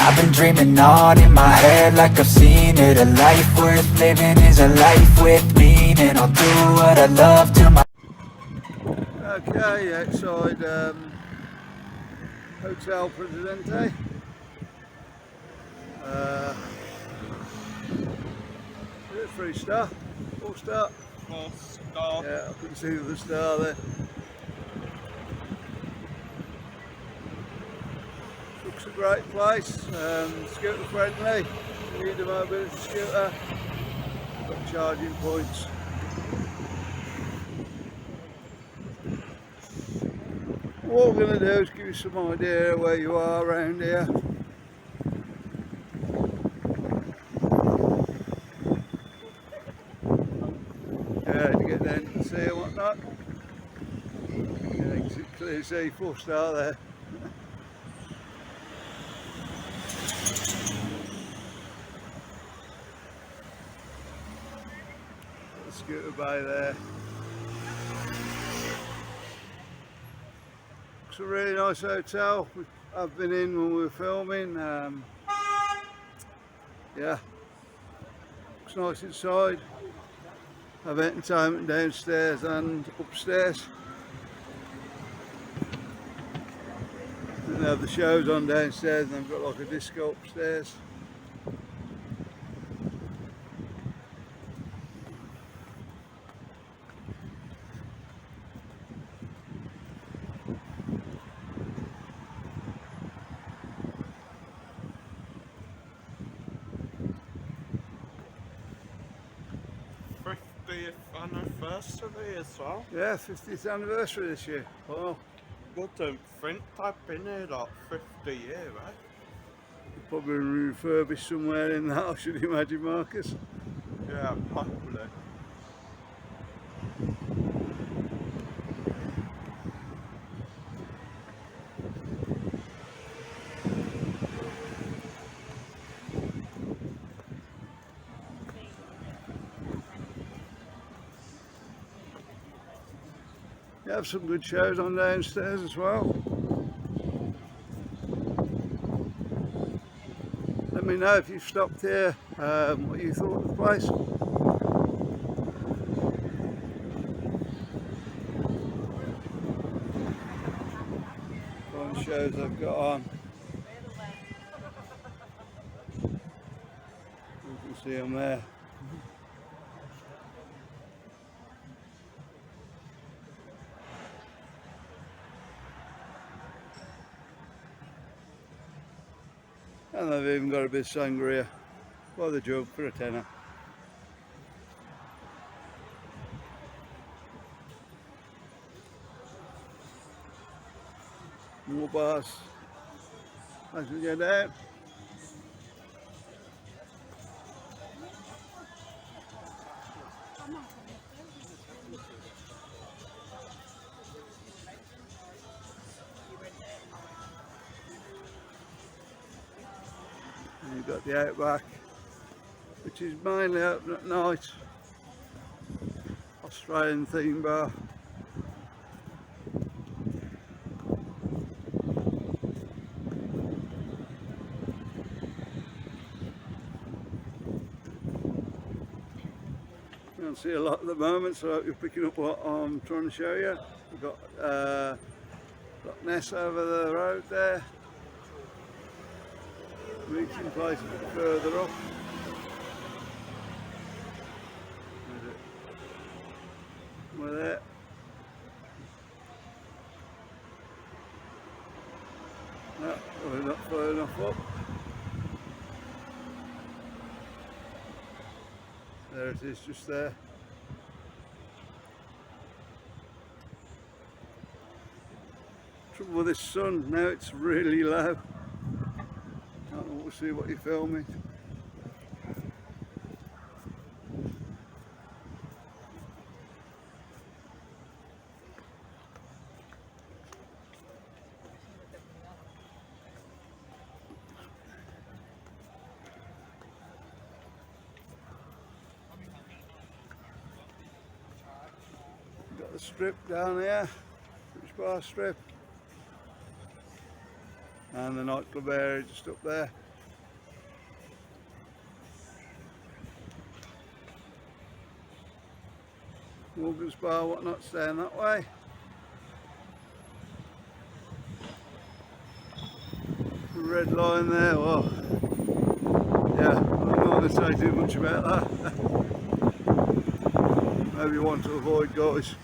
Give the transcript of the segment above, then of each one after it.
I've been dreaming on in my head like I've seen it. A life worth living is a life with meaning. I'll do what I love till my... Okay, outside Hotel Presidente. Is it 3-star? 4-star? 4-star. Yeah, I couldn't see the star there. Looks a great place, scooter friendly. You need a mobility scooter. Got charging points. What we're going to do is give you some idea of where you are around here. Yeah, to get down to the sea and whatnot. Yeah, you can clearly see 4-star there. The scooter bay there. It's a really nice hotel. I've been in when we were filming. Yeah, looks nice inside. Have entertainment downstairs and upstairs. And they have the shows on downstairs, and they've got like a disco upstairs. Anniversary as well. Yeah, 50th anniversary this year. Wow. Good to think I've been here like 50 years, right? Probably refurbished somewhere in that, I should imagine, Marcus. Yeah, probably. You have some good shows on downstairs as well. Let me know if you've stopped here, what you thought of the place. What shows I've got on. You can see them there. And they've even got a bit of sangria by the jug for a tenner. More bars as we get out. And you've got the Outback, which is mainly open at night. Australian theme bar. You don't see a lot at the moment, so I hope you're picking up what I'm trying to show you. We've got Loch Ness over the road there. Meeting place a bit further up. We're there. No, we're not far enough up. There it is, just there. Trouble with this sun, now it's really low. Can't always see what you're filming. Got the strip down here, British Bar strip, and the nightclub area just up there. Morgan's Bar, whatnot's down that way. The red line there, well, yeah, I'm not going to say too much about that. Maybe you want to avoid, guys,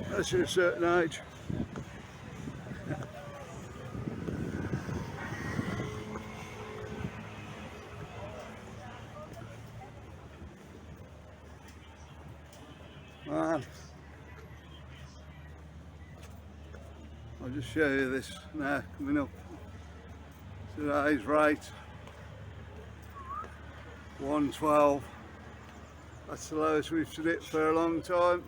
unless you're a certain age. Man, I'll just show you this now coming up. Today's rate 112. That's the lowest we've seen it for a long time.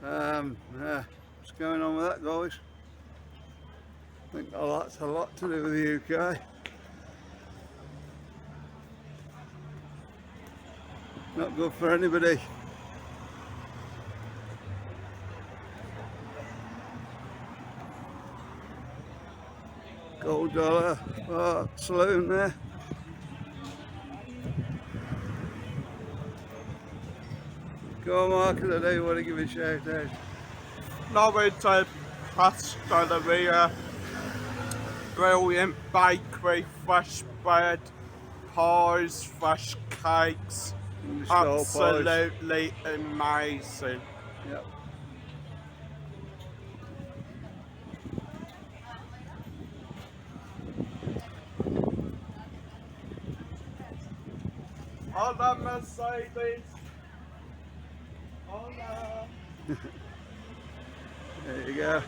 Yeah, what's going on with that, guys? I think that's a lot to do with the UK. Not good for anybody. Gold dollar, oh, saloon there. Go on, Marcus, I do want to give a shout out. No, it's a pasteleria, brilliant bakery, fresh bread, pies, fresh cakes, absolutely amazing. Yep. Hola, Mercedes. Hola. There you go.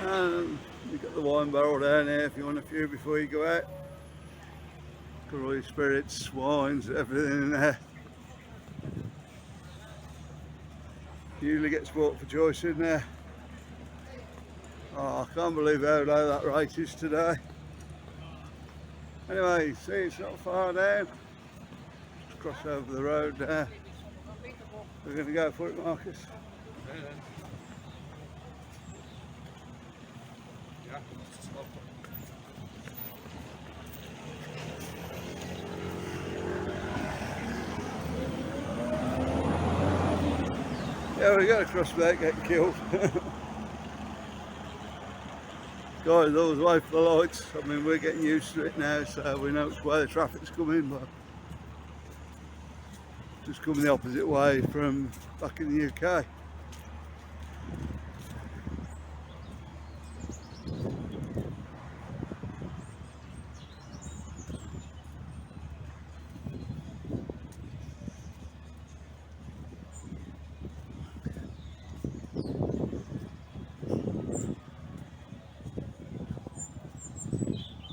And you've got the wine barrel down here if you want a few before you go out. Got all your spirits, wines, everything in there. Usually gets bought for choice in there. Oh, I can't believe how low that rate is today. Anyway, see, it's not far down. Just cross over the road there. We're going to go for it, Marcus. Yeah, we got to cross without getting killed. Guys, always wait for the lights. I mean, we're getting used to it now, so we know which way the traffic's coming, but just coming the opposite way from back in the UK.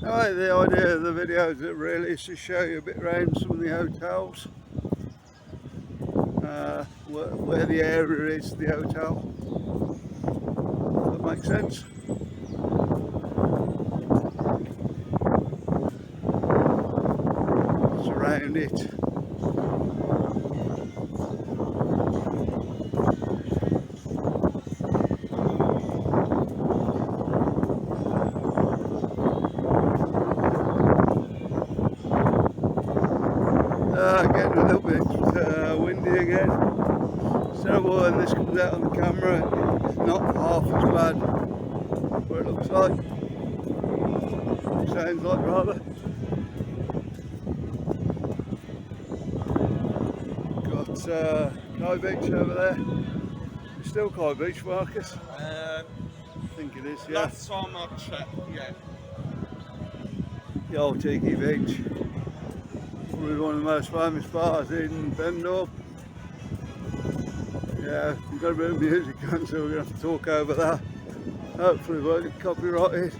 Anyway, the idea of the video is really is to show you a bit around some of the hotels, where the area is, the hotel. Does that make sense? It's around it. Getting a little bit windy again. So when this comes out on the camera, it's not half as bad what it looks like. Sounds like rather. Got Kai Beach over there. It's still Kai Beach, Marcus? I think it is, yeah. Last time I checked, yeah. The old Tiki Beach. Probably one of the most famous bars in Benidorm. Yeah, we've got a bit of music on, so we're going to have to talk over that. Hopefully we won't get copyrighted.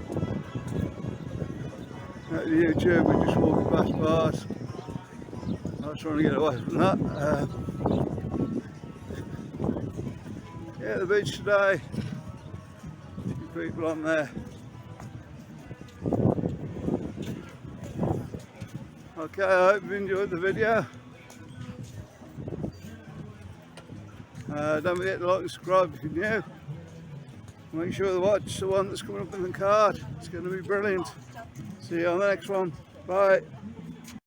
At the YouTube, we're just walking past bars. I'm trying to get away from that. Yeah, the beach today. A few people on there. Okay, I hope you enjoyed the video. Don't forget to like and subscribe if you're new. Make sure to watch the one that's coming up in the card. It's going to be brilliant. See you on the next one. Bye.